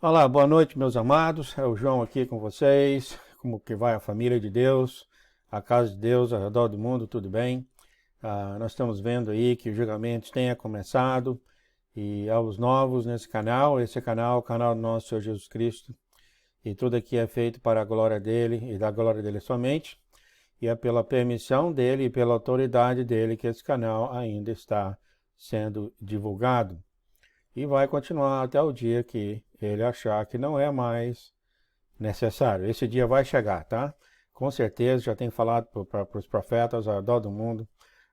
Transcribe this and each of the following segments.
Olá, boa noite, meus amados. É o João aqui com vocês. Como que vai a família de Deus, a casa de Deus ao redor do mundo, tudo bem? Nós estamos vendo aí que os julgamentos tenha começado e aos novos nesse canal, esse canal, o canal do nosso Senhor Jesus Cristo, e tudo aqui é feito para a glória dele e da glória dele somente, e é pela permissão dele e pela autoridade dele que esse canal ainda está sendo divulgado. E vai continuar até o dia que ele achar que não é mais necessário. Esse dia vai chegar, tá? Com certeza, já tenho falado para os profetas ao redor do mundo,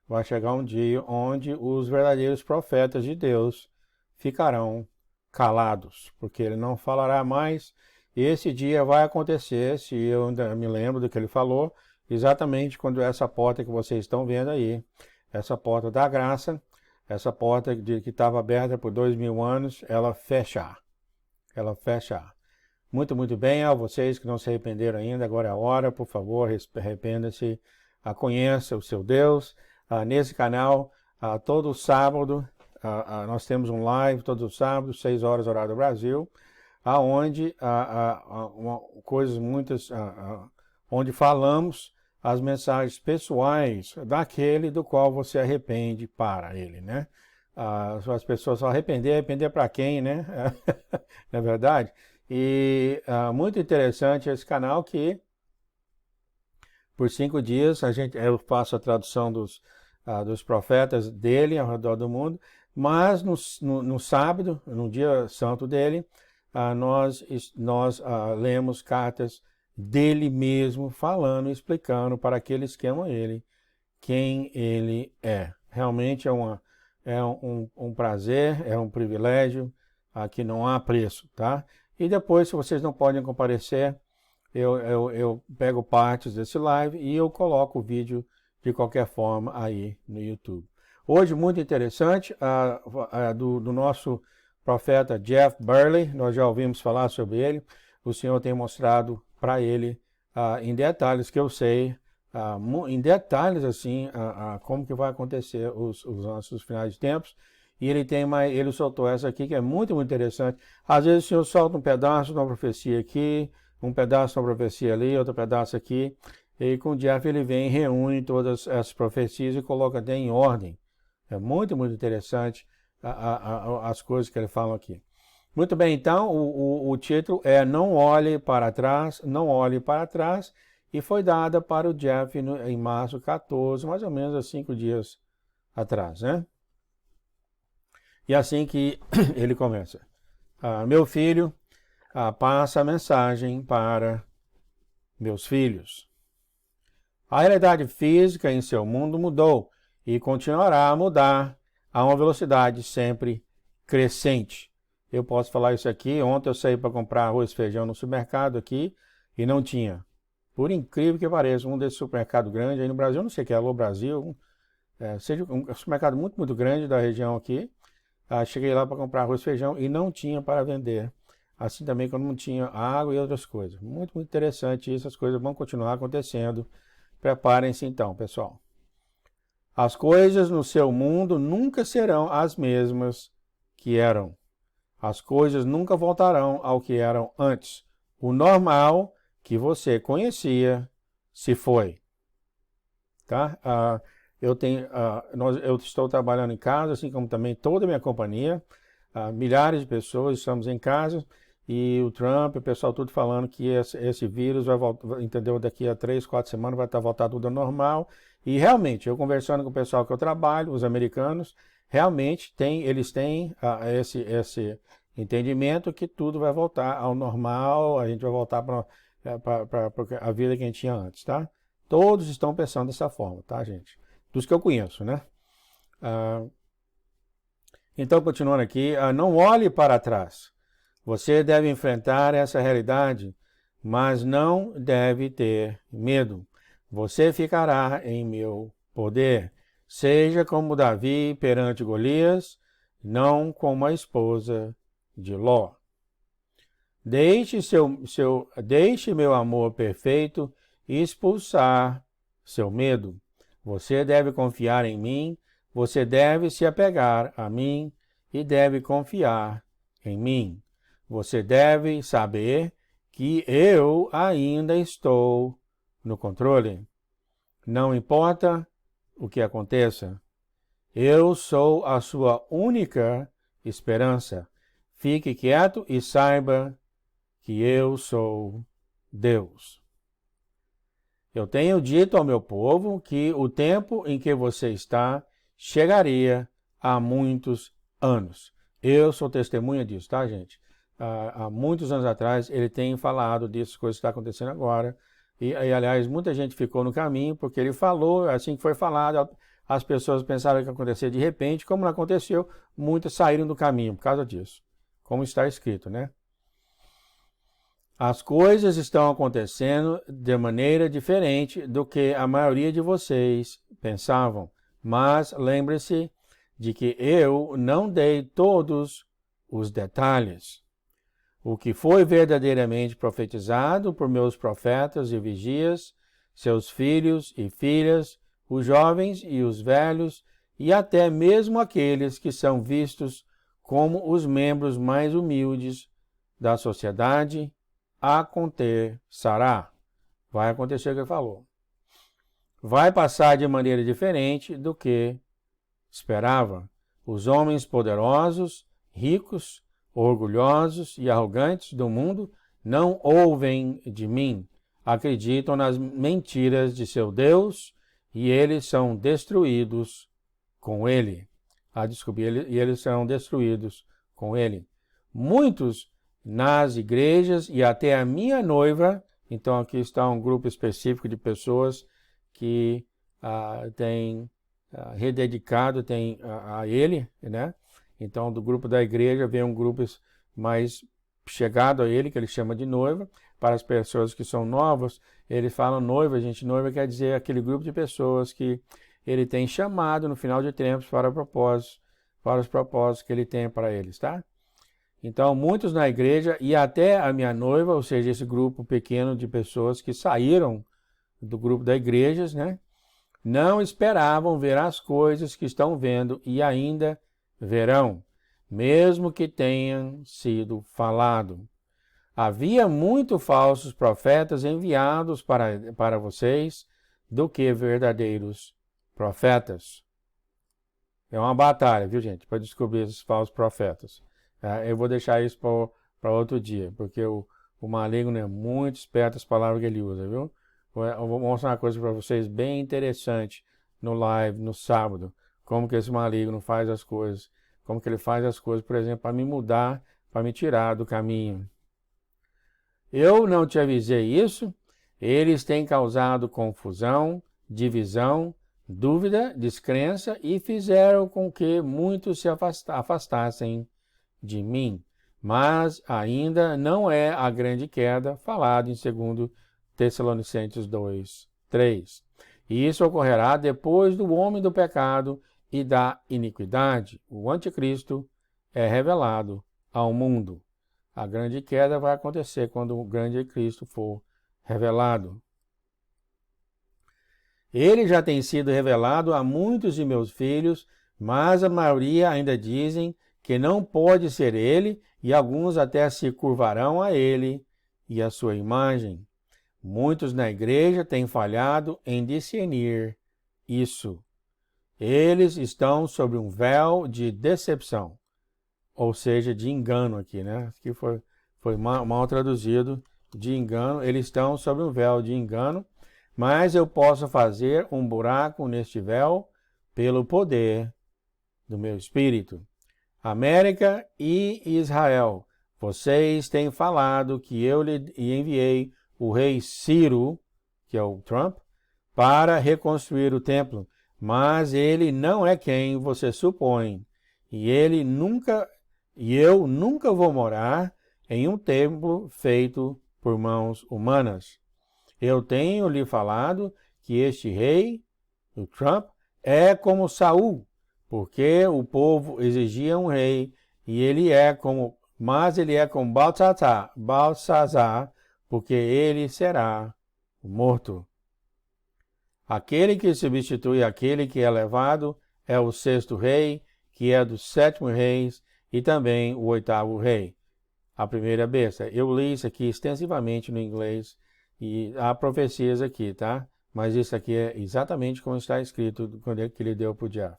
vai chegar um dia onde os verdadeiros profetas de Deus ficarão calados, porque ele não falará mais. E esse dia vai acontecer, se eu ainda me lembro do que ele falou, exatamente quando essa porta que vocês estão vendo aí, essa porta da graça, essa porta que estava aberta por 2000 anos, ela fechar. Ela fechar. Muito bem, a vocês que não se arrependeram ainda, agora é a hora, por favor, arrependa-se, conheça o seu Deus. Nesse canal, todo sábado, nós temos um live, todo sábado, 6 horas, horário do Brasil, aonde coisas muitas, onde falamos as mensagens pessoais daquele do qual você arrepende para ele, né? As pessoas só arrepender para quem, né? Não é verdade? E muito interessante esse canal que por 5 dias eu faço a tradução dos profetas dele ao redor do mundo, mas no sábado, no dia santo dele, nós lemos cartas dele mesmo, falando, explicando para aqueles que amam ele, quem ele é. Realmente é um prazer, é um privilégio, que não há preço, tá? E depois, se vocês não podem comparecer, eu pego partes desse live e eu coloco o vídeo de qualquer forma aí no YouTube. Hoje, muito interessante, do nosso profeta Jeff Burley, nós já ouvimos falar sobre ele, o Senhor tem mostrado para ele em detalhes que eu sei, em detalhes assim, como que vai acontecer os nossos finais de tempos. E ele soltou essa aqui que é muito interessante. Às vezes o Senhor solta um pedaço de uma profecia aqui, um pedaço de uma profecia ali, outro pedaço aqui. E com o Jeff ele vem e reúne todas essas profecias e coloca até em ordem. É muito interessante as coisas que ele fala aqui. Muito bem, então, o título é Não Olhe para Trás, Não Olhe para Trás, e foi dada para o Jeff em março 14, mais ou menos há 5 dias atrás, né? E assim que ele começa. Meu filho, passa a mensagem para meus filhos. A realidade física em seu mundo mudou e continuará a mudar a uma velocidade sempre crescente. Eu posso falar isso aqui. Ontem eu saí para comprar arroz e feijão no supermercado aqui e não tinha. Por incrível que pareça, um desses supermercados grandes aí no Brasil, não sei o que é, Alô Brasil, seja um supermercado muito grande da região aqui. Cheguei lá para comprar arroz e feijão e não tinha para vender. Assim também quando não tinha água e outras coisas. Muito interessante isso, as coisas vão continuar acontecendo. Preparem-se então, pessoal. As coisas no seu mundo nunca serão as mesmas que eram. As coisas nunca voltarão ao que eram antes. O normal que você conhecia se foi. Tá? Eu estou trabalhando em casa, assim como também toda a minha companhia. Milhares de pessoas estamos em casa e o Trump, o pessoal tudo falando que esse vírus vai voltar, entendeu? Daqui a 3, 4 semanas vai estar voltado tudo ao normal. E realmente, eu conversando com o pessoal que eu trabalho, os americanos, realmente eles têm esse entendimento que tudo vai voltar ao normal, a gente vai voltar para a vida que a gente tinha antes, tá? Todos estão pensando dessa forma, tá, gente? Dos que eu conheço, né? Então, continuando aqui, não olhe para trás. Você deve enfrentar essa realidade, mas não deve ter medo. Você ficará em meu poder. Seja como Davi perante Golias, não como a esposa de Ló. Deixe meu amor perfeito expulsar seu medo. Você deve confiar em mim, você deve se apegar a mim e deve confiar em mim. você deve saber que eu ainda estou no controle. Não importa o que aconteça, eu sou a sua única esperança. Fique quieto e saiba que eu sou Deus. Eu tenho dito ao meu povo que o tempo em que você está chegaria há muitos anos. Eu sou testemunha disso, tá, gente? Há muitos anos atrás ele tem falado disso, coisas que está acontecendo agora. E, aliás, muita gente ficou no caminho porque ele falou, assim que foi falado, as pessoas pensaram que ia acontecer de repente, como não aconteceu, muitas saíram do caminho por causa disso. Como está escrito, né? As coisas estão acontecendo de maneira diferente do que a maioria de vocês pensavam. Mas lembre-se de que eu não dei todos os detalhes. O que foi verdadeiramente profetizado por meus profetas e vigias, seus filhos e filhas, os jovens e os velhos, e até mesmo aqueles que são vistos como os membros mais humildes da sociedade, acontecerá. Vai acontecer o que ele falou. Vai passar de maneira diferente do que esperava. Os homens poderosos, ricos, orgulhosos e arrogantes do mundo não ouvem de mim, acreditam nas mentiras de seu Deus e eles são destruídos com ele. E eles serão destruídos com ele. Muitos nas igrejas e até a minha noiva, então aqui está um grupo específico de pessoas que têm rededicado a ele, né? Então do grupo da igreja vem um grupo mais chegado a ele, que ele chama de noiva. Para as pessoas que são novas, eles falam noiva, gente, noiva quer dizer aquele grupo de pessoas que ele tem chamado no final de tempos para os propósitos que ele tem para eles, tá? Então, muitos na igreja e até a minha noiva, ou seja, esse grupo pequeno de pessoas que saíram do grupo da igreja, né, não esperavam ver as coisas que estão vendo e ainda verão, mesmo que tenham sido falado. Havia muitos falsos profetas enviados para vocês do que verdadeiros profetas. É uma batalha, viu, gente, para descobrir esses falsos profetas. Eu vou deixar isso para outro dia, porque o maligno é muito esperto as palavras que ele usa, viu? Eu vou mostrar uma coisa para vocês bem interessante no live, no sábado, como que esse maligno faz as coisas, como que ele faz as coisas, por exemplo, para me mudar, para me tirar do caminho. Eu não te avisei isso? Eles têm causado confusão, divisão, dúvida, descrença e fizeram com que muitos se afastassem de mim, mas ainda não é a grande queda falada em 2 Tessalonicenses 2, 3. E isso ocorrerá depois do homem do pecado e da iniquidade. O anticristo é revelado ao mundo. A grande queda vai acontecer quando o grande Cristo for revelado. Ele já tem sido revelado a muitos de meus filhos, mas a maioria ainda dizem que não pode ser ele, e alguns até se curvarão a ele e a sua imagem. Muitos na igreja têm falhado em discernir isso. Eles estão sob um véu de decepção, ou seja, de engano aqui, né? Aqui foi mal traduzido, de engano. Eles estão sob um véu de engano, mas eu posso fazer um buraco neste véu pelo poder do meu Espírito. América e Israel, vocês têm falado que eu lhe enviei o rei Ciro, que é o Trump, para reconstruir o templo, mas ele não é quem você supõe, e eu nunca vou morar em um templo feito por mãos humanas. Eu tenho lhe falado que este rei, o Trump, é como Saul, porque o povo exigia um rei, mas ele é como Balsazar, porque ele será morto. Aquele que substitui aquele que é levado é o 6º rei, que é dos 7 reis, e também o 8º rei. a primeira besta. Eu li isso aqui extensivamente no inglês e há profecias aqui, tá? Mas isso aqui é exatamente como está escrito quando que ele deu para o Jeff.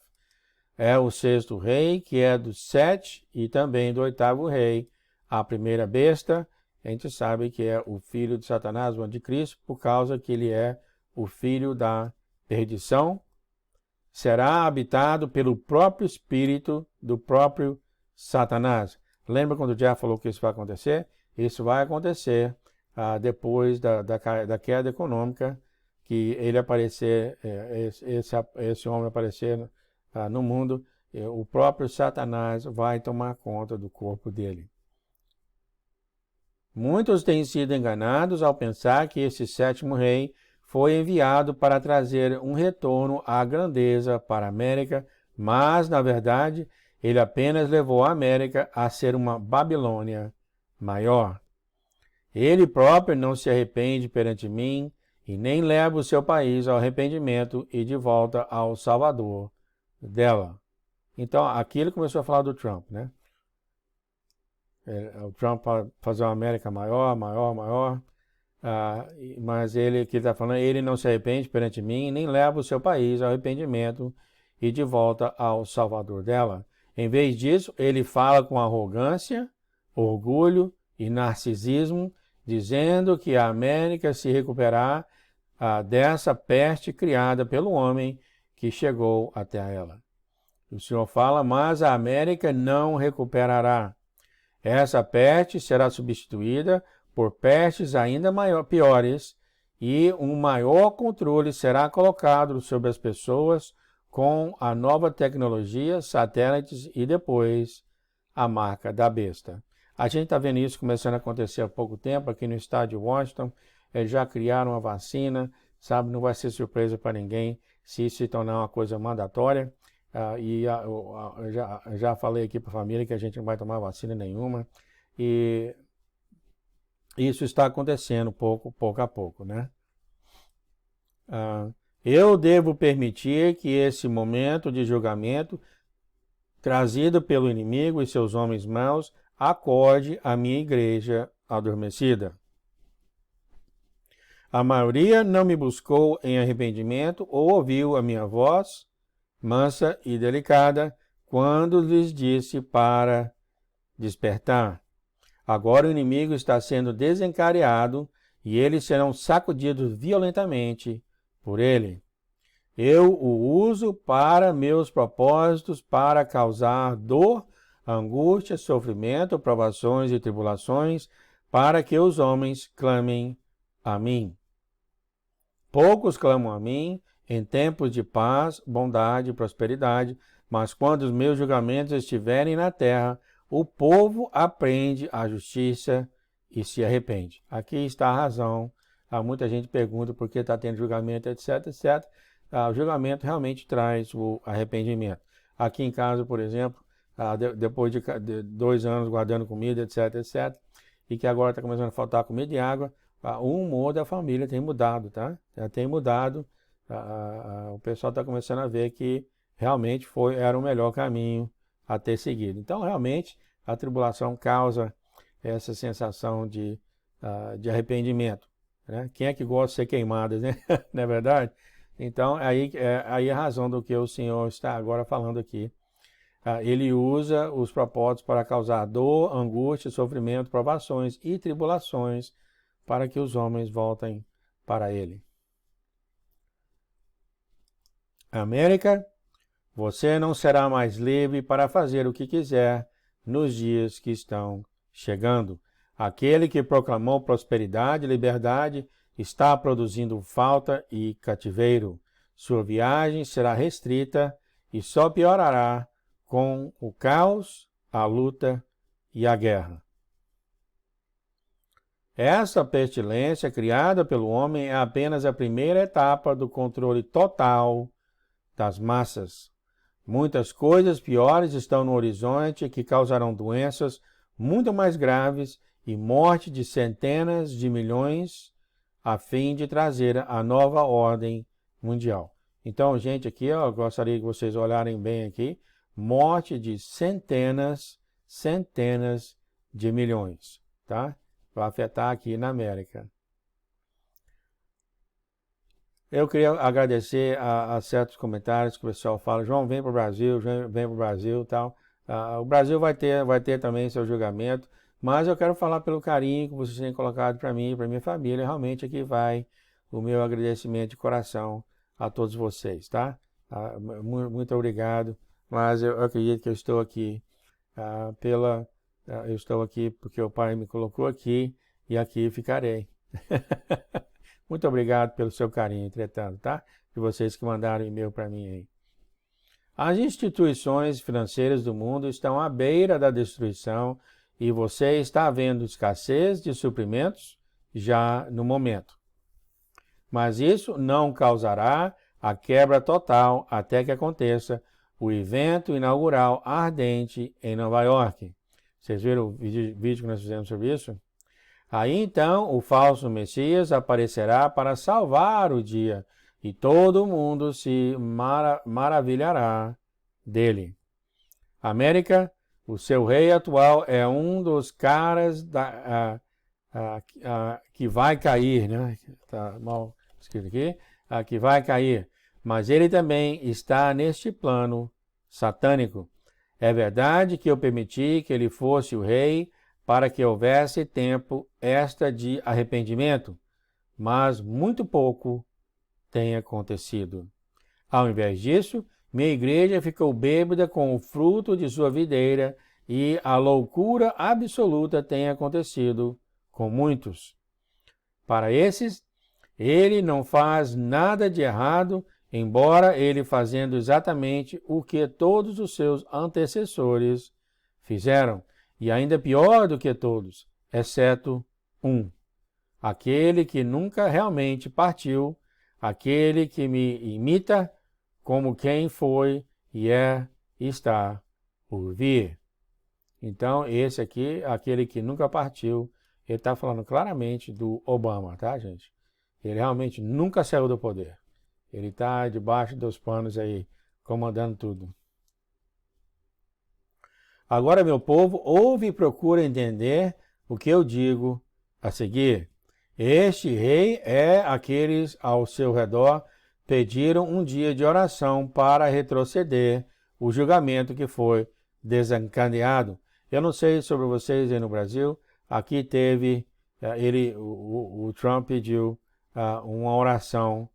É o sexto rei, que é do 7 e também do 8º rei. A primeira besta, a gente sabe que é o filho de Satanás, o anticristo, por causa que ele é o filho da perdição. Será habitado pelo próprio espírito do próprio Satanás. Lembra quando o Jeff falou que isso vai acontecer? Isso vai acontecer depois da queda econômica, que ele aparecer, esse homem aparecer no mundo, o próprio Satanás vai tomar conta do corpo dele. Muitos têm sido enganados ao pensar que esse sétimo rei foi enviado para trazer um retorno à grandeza para a América, mas, na verdade, ele apenas levou a América a ser uma Babilônia maior. Ele próprio não se arrepende perante mim e nem leva o seu país ao arrependimento e de volta ao Salvador dela. Então, aqui ele começou a falar do Trump, né? O Trump fazer uma América maior, mas ele que está falando, ele não se arrepende perante mim, nem leva o seu país ao arrependimento e de volta ao Salvador dela. Em vez disso, ele fala com arrogância, orgulho e narcisismo, dizendo que a América se recuperará dessa peste criada pelo homem que chegou até ela. O Senhor fala, mas a América não recuperará. Essa peste será substituída por pestes ainda piores e um maior controle será colocado sobre as pessoas com a nova tecnologia, satélites e depois a marca da besta. A gente está vendo isso começando a acontecer há pouco tempo aqui no estado de Washington. Eles já criaram uma vacina, sabe? Não vai ser surpresa para ninguém se isso se tornar uma coisa mandatória. Já falei aqui para a família que a gente não vai tomar vacina nenhuma. E isso está acontecendo pouco a pouco, né? Eu devo permitir que esse momento de julgamento trazido pelo inimigo e seus homens maus acorde a minha igreja adormecida. A maioria não me buscou em arrependimento ou ouviu a minha voz mansa e delicada quando lhes disse para despertar. Agora o inimigo está sendo desencadeado e eles serão sacudidos violentamente por ele. Eu o uso para meus propósitos, para causar dor, angústia, sofrimento, provações e tribulações, para que os homens clamem a mim. Poucos clamam a mim em tempos de paz, bondade e prosperidade, mas quando os meus julgamentos estiverem na terra, o povo aprende a justiça e se arrepende. Aqui está a razão. Muita gente pergunta por que está tendo julgamento, etc, etc. O julgamento realmente traz o arrependimento. Aqui em casa, por exemplo, depois de 2 anos guardando comida, etc, etc, e que agora está começando a faltar comida e água, o humor da família tem mudado, tá? Já tem mudado. O pessoal está começando a ver que realmente era o melhor caminho a ter seguido. Então, realmente, a tribulação causa essa sensação de arrependimento, né? Quem é que gosta de ser queimado, né? Não é verdade? Então, aí a razão do que o Senhor está agora falando aqui. Ele usa os propósitos para causar dor, angústia, sofrimento, provações e tribulações para que os homens voltem para Ele. América, você não será mais livre para fazer o que quiser nos dias que estão chegando. Aquele que proclamou prosperidade e liberdade está produzindo falta e cativeiro. Sua viagem será restrita e só piorará com o caos, a luta e a guerra. Essa pestilência criada pelo homem é apenas a primeira etapa do controle total das massas. Muitas coisas piores estão no horizonte que causarão doenças muito mais graves e morte de centenas de milhões a fim de trazer a nova ordem mundial. Então, gente, aqui eu gostaria que vocês olharem bem aqui, morte de centenas de milhões, tá? Vai afetar aqui na América. Eu queria agradecer a certos comentários que o pessoal fala, João, vem para o Brasil, vem para o Brasil e tal. O Brasil vai ter também seu julgamento, mas eu quero falar pelo carinho que vocês têm colocado para mim e para minha família. Realmente aqui vai o meu agradecimento de coração a todos vocês, tá? Muito obrigado, mas eu acredito que eu estou aqui eu estou aqui porque o Pai me colocou aqui e aqui ficarei. Muito obrigado pelo seu carinho, entretanto, tá? De vocês que mandaram e-mail para mim aí. As instituições financeiras do mundo estão à beira da destruição e você está vendo escassez de suprimentos já no momento. Mas isso não causará a quebra total até que aconteça o evento inaugural ardente em Nova York. Vocês viram o vídeo que nós fizemos sobre isso? Aí então o falso Messias aparecerá para salvar o dia e todo mundo se maravilhará dele. América, o seu rei atual é um dos caras que vai cair, né? Tá mal escrito aqui, que vai cair. Mas ele também está neste plano satânico. É verdade que eu permiti que ele fosse o rei para que houvesse tempo de arrependimento, mas muito pouco tem acontecido. Ao invés disso, minha igreja ficou bêbada com o fruto de sua videira e a loucura absoluta tem acontecido com muitos. Para esses, ele não faz nada de errado, embora ele fazendo exatamente o que todos os seus antecessores fizeram. E ainda pior do que todos, exceto um. Aquele que nunca realmente partiu, aquele que me imita como quem foi e está por vir. Então, esse aqui, aquele que nunca partiu, ele está falando claramente do Obama, tá, gente? Ele realmente nunca saiu do poder. Ele está debaixo dos panos aí, comandando tudo. Agora, meu povo, ouve e procura entender o que eu digo a seguir. Este rei é aqueles ao seu redor pediram um dia de oração para retroceder o julgamento que foi desencadeado. Eu não sei sobre vocês aí no Brasil, aqui teve, o Trump pediu uma oração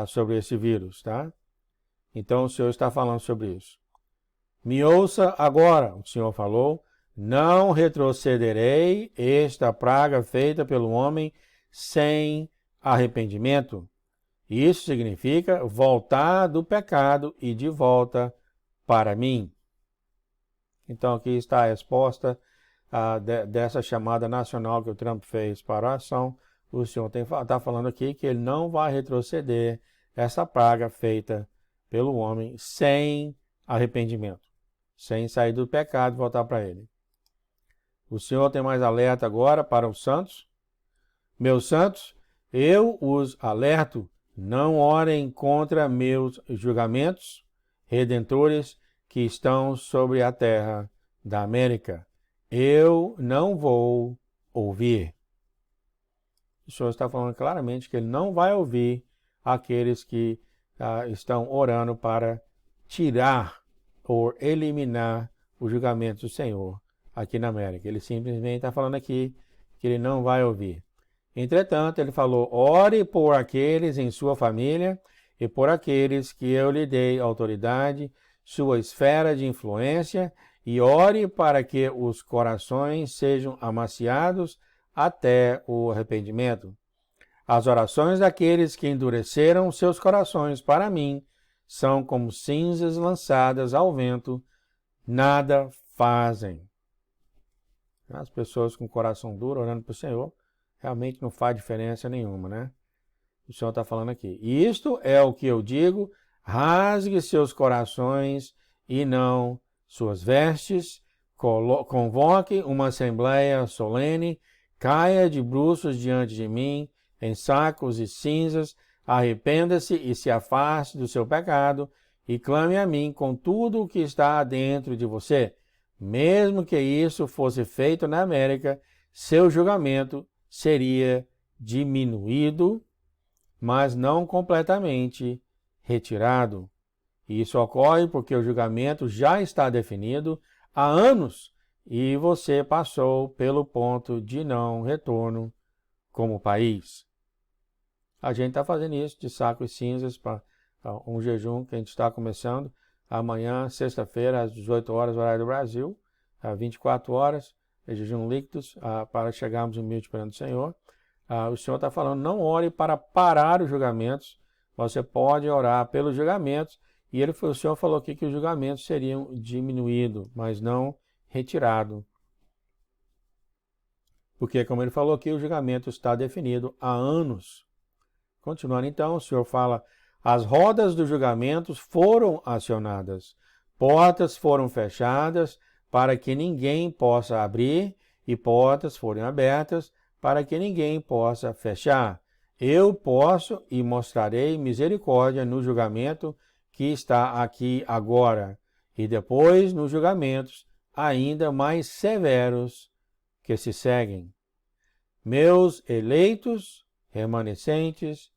sobre esse vírus, tá? Então o Senhor está falando sobre isso. Me ouça agora, o Senhor falou, não retrocederei esta praga feita pelo homem sem arrependimento. Isso significa voltar do pecado e de volta para mim. Então aqui está a resposta dessa chamada nacional que o Trump fez para a ação. O Senhor está falando aqui que ele não vai retroceder essa praga feita pelo homem sem arrependimento, sem sair do pecado e voltar para ele. O Senhor tem mais alerta agora para os santos. Meus santos, eu os alerto, não orem contra meus julgamentos redentores que estão sobre a terra da América. Eu não vou ouvir. O Senhor está falando claramente que ele não vai ouvir aqueles que estão orando para tirar ou eliminar o julgamento do Senhor aqui na América. Ele simplesmente está falando aqui que ele não vai ouvir. Entretanto, ele falou, ore por aqueles em sua família e por aqueles que eu lhe dei autoridade, sua esfera de influência, e ore para que os corações sejam amaciados até o arrependimento. As orações daqueles que endureceram seus corações para mim são como cinzas lançadas ao vento, nada fazem. As pessoas com o coração duro orando para o Senhor, realmente não faz diferença nenhuma, né? O Senhor está falando aqui. E isto é o que eu digo, rasgue seus corações e não suas vestes, convoque uma assembleia solene, caia de bruços diante de mim, em sacos e cinzas, arrependa-se e se afaste do seu pecado, e clame a mim com tudo o que está dentro de você. Mesmo que isso fosse feito na América, seu julgamento seria diminuído, mas não completamente retirado. Isso ocorre porque o julgamento já está definido há anos e você passou pelo ponto de não retorno como país. A gente está fazendo isso de sacos cinzas para um jejum que a gente está começando amanhã, sexta-feira, às 18 horas, horário do Brasil, às 24 horas, jejum líquidos, para chegarmos humildes perante o Senhor. O Senhor está falando, não ore para parar os julgamentos, você pode orar pelos julgamentos, e o Senhor falou aqui que os julgamentos seriam diminuídos, mas não retirados. Porque, como ele falou aqui, o julgamento está definido há anos. Continuando então, o Senhor fala, as rodas dos julgamentos foram acionadas, portas foram fechadas para que ninguém possa abrir, e portas foram abertas para que ninguém possa fechar. Eu posso e mostrarei misericórdia no julgamento que está aqui agora, e depois nos julgamentos ainda mais severos que se seguem. Meus eleitos, remanescentes,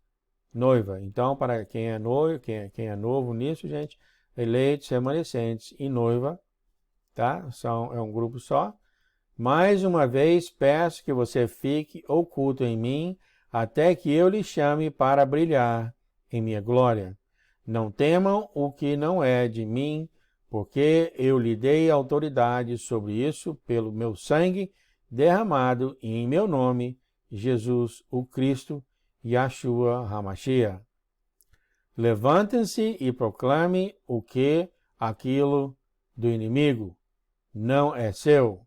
noiva. Então, para quem é noivo, quem é novo nisso, gente, eleitos, remanescentes e noiva, tá? É um grupo só. Mais uma vez, peço que você fique oculto em mim, até que eu lhe chame para brilhar em minha glória. Não temam o que não é de mim, porque eu lhe dei autoridade sobre isso pelo meu sangue derramado em meu nome, Jesus o Cristo, Yahshua HaMashiach. Levantem-se e proclame o que aquilo do inimigo não é seu.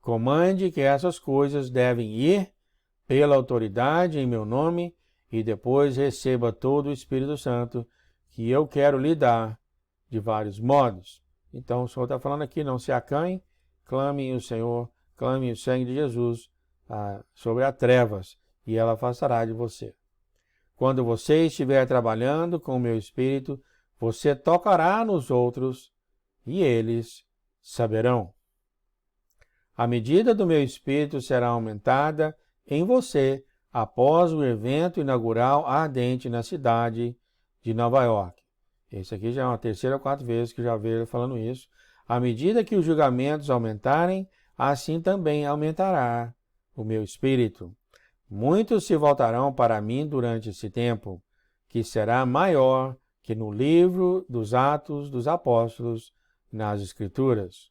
Comande que essas coisas devem ir pela autoridade em meu nome e depois receba todo o Espírito Santo que eu quero lhe dar de vários modos. Então o Senhor está falando aqui, não se acanhe, clame o Senhor, clame o sangue de Jesus sobre as trevas e ela afastará de você. Quando você estiver trabalhando com o meu Espírito, você tocará nos outros e eles saberão. A medida do meu Espírito será aumentada em você após o evento inaugural ardente na cidade de Nova York. Esse aqui já é uma terceira ou quarta vez que já veio falando isso. À medida que os julgamentos aumentarem, assim também aumentará o meu Espírito. Muitos se voltarão para mim durante esse tempo, que será maior que no livro dos Atos dos Apóstolos nas Escrituras.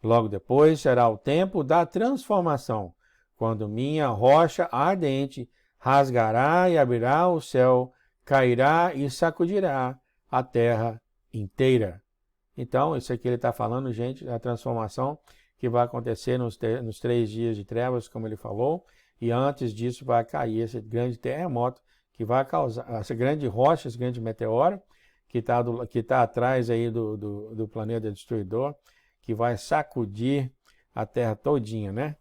Logo depois será o tempo da transformação, quando minha rocha ardente rasgará e abrirá o céu, cairá e sacudirá a terra inteira. Então, isso aqui ele está falando, gente, da transformação que vai acontecer nos 3 dias de trevas, como ele falou, e antes disso vai cair esse grande terremoto que vai causar, essa grande rocha, esse grande meteoro, que está atrás aí do planeta destruidor, que vai sacudir a terra todinha, né?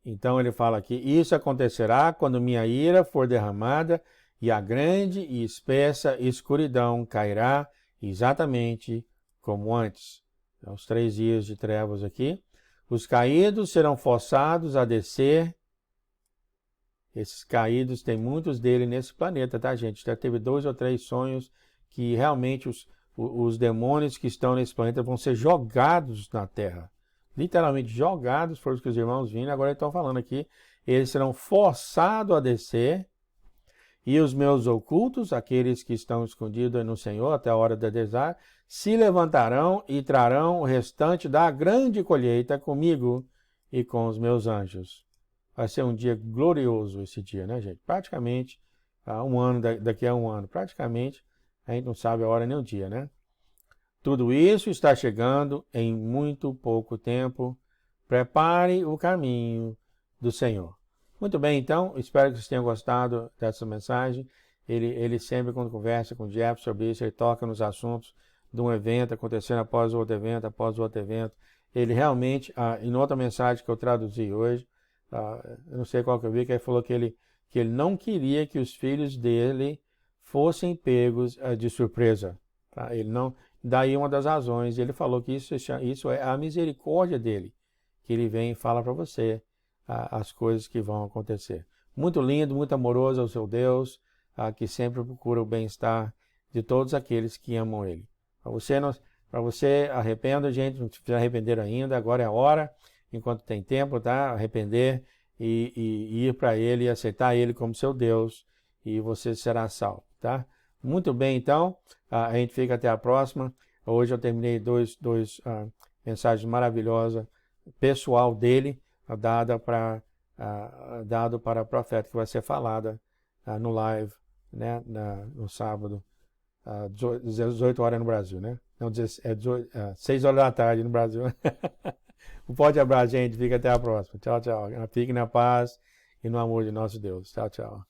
Então ele fala aqui, isso acontecerá quando minha ira for derramada e a grande e espessa escuridão cairá exatamente como antes. Então, os 3 dias de trevas aqui. Os caídos serão forçados a descer. Esses caídos, tem muitos deles nesse planeta, tá, gente? Já teve 2 ou 3 sonhos que realmente os demônios que estão nesse planeta vão ser jogados na Terra. Literalmente jogados, foram os que os irmãos viram, agora estão falando aqui. Eles serão forçados a descer. E os meus ocultos, aqueles que estão escondidos no Senhor até a hora da desar, se levantarão e trarão o restante da grande colheita comigo e com os meus anjos. Vai ser um dia glorioso esse dia, né, gente? Praticamente, daqui a um ano, praticamente, a gente não sabe a hora nem o dia, né? Tudo isso está chegando em muito pouco tempo. Prepare o caminho do Senhor. Muito bem, então, espero que vocês tenham gostado dessa mensagem. Ele sempre, quando conversa com o Jeff sobre isso, ele toca nos assuntos de um evento acontecendo após o outro evento, Ele realmente, em outra mensagem que eu traduzi hoje, eu não sei qual que eu vi, que ele falou que ele não queria que os filhos dele fossem pegos de surpresa. Tá? Daí uma das razões, ele falou que isso é a misericórdia dele, que ele vem e fala para você as coisas que vão acontecer. Muito lindo, muito amoroso ao seu Deus, que sempre procura o bem-estar de todos aqueles que amam ele. Para você, arrependa, gente, não se arrepender ainda, agora é a hora, enquanto tem tempo, tá? Arrepender e ir para ele e aceitar ele como seu Deus, e você será salvo, tá? Muito bem, então, a gente fica até a próxima. Hoje eu terminei dois mensagens maravilhosas, pessoal dele, dado para a profeta, que vai ser falada no live, né, no sábado, 18 horas no Brasil, né? Não, 6 horas da tarde no Brasil. Um forte abraço, gente. Fica até a próxima. Tchau, tchau. Fique na paz e no amor de nosso Deus. Tchau, tchau.